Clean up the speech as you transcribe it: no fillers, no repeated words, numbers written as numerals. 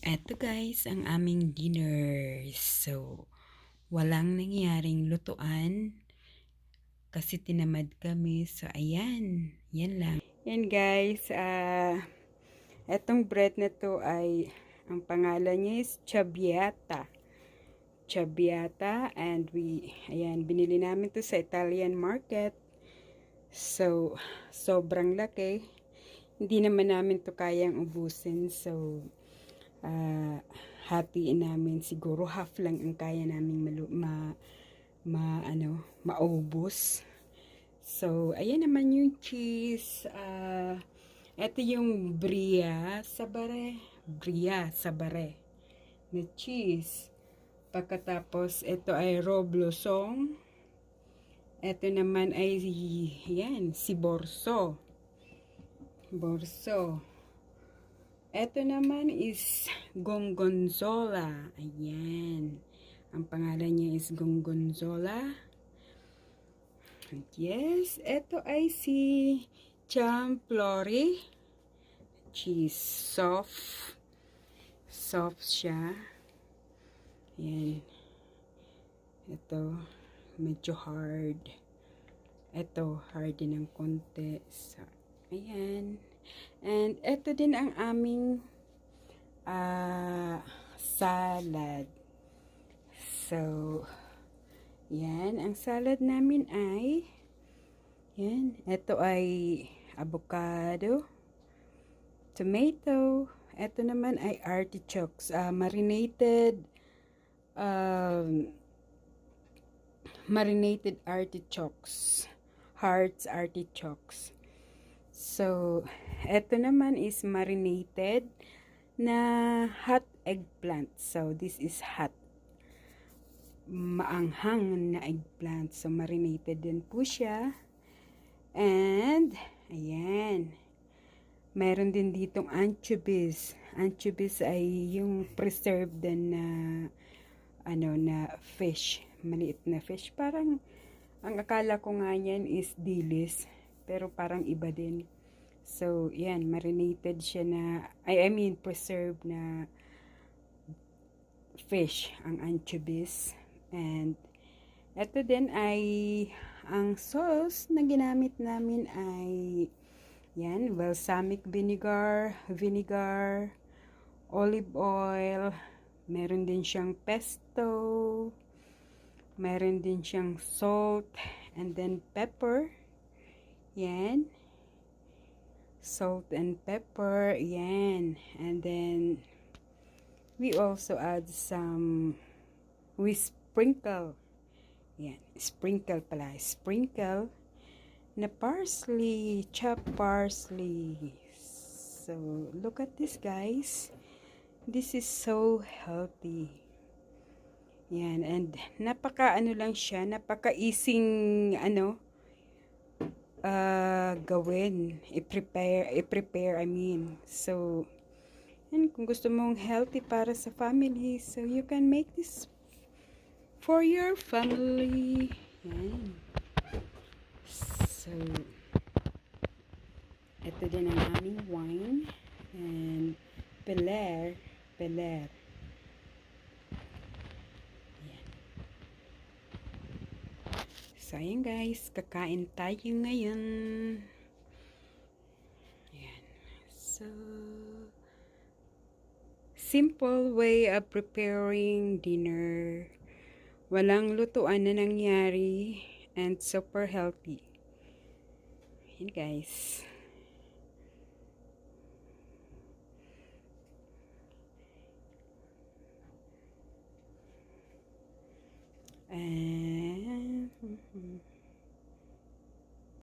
Eto guys, ang aming dinner. So, walang nangyaring lutuan kasi tinamad kami. So, ayan. Yan lang. Yan guys, etong bread na to ay, ang pangalan niya is ciabatta. Ciabatta, and ayan, binili namin to sa Italian market. So, sobrang laki. Hindi naman namin to kayang ubusin. So, hatiin namin, siguro half lang ang kaya namin maubos. So, ayan naman yung cheese. Ito yung bria sabare na cheese. Pagkatapos, ito ay roblosong. Ito naman ay, yan, si borso. Ito naman is gongonzola. Ayan. Ang pangalan niya is gongonzola. Yes. Ito ay si champlori. Cheese. Soft siya. Ayan. Ito. Medyo hard. Ito. Hard din ng konti. So, ayan. And ito din ang aming salad. So, yan. Ang salad namin ay, yan. Ito ay avocado, tomato. Ito naman ay artichokes. Marinated artichokes. Hearts artichokes. So, ito naman is marinated na hot eggplant. So, this is hot. Maanghang na eggplant. So, marinated din po siya. And, ayan. Meron din ditong anchovies. Anchovies ay yung preserved din na, na fish. Maliit na fish. Parang, ang akala ko nga yan is dilis. Pero parang iba din. So, yan, marinated siya na, I mean, preserved na fish, ang anchovies. And, ito din ay, ang sauce na ginamit namin ay, yan, balsamic vinegar, olive oil, meron din siyang pesto, meron din siyang salt, and then pepper. Yan. Salt and pepper. Yan. And then, we also add we sprinkle. Yan. Sprinkle pala. Sprinkle na parsley. Chopped parsley. So, look at this guys. This is so healthy. Yan. And, lang siya. Napaka-easing, gawin, i-prepare, I mean. So, yan, kung gusto mong healthy para sa family, so you can make this for your family. Yan. So, ito din ang aming wine, and Peler. So, ayan guys, kakain tayo ngayon. Ayan. So, simple way of preparing dinner. Walang lutuan na nangyari and super healthy. Ayan guys.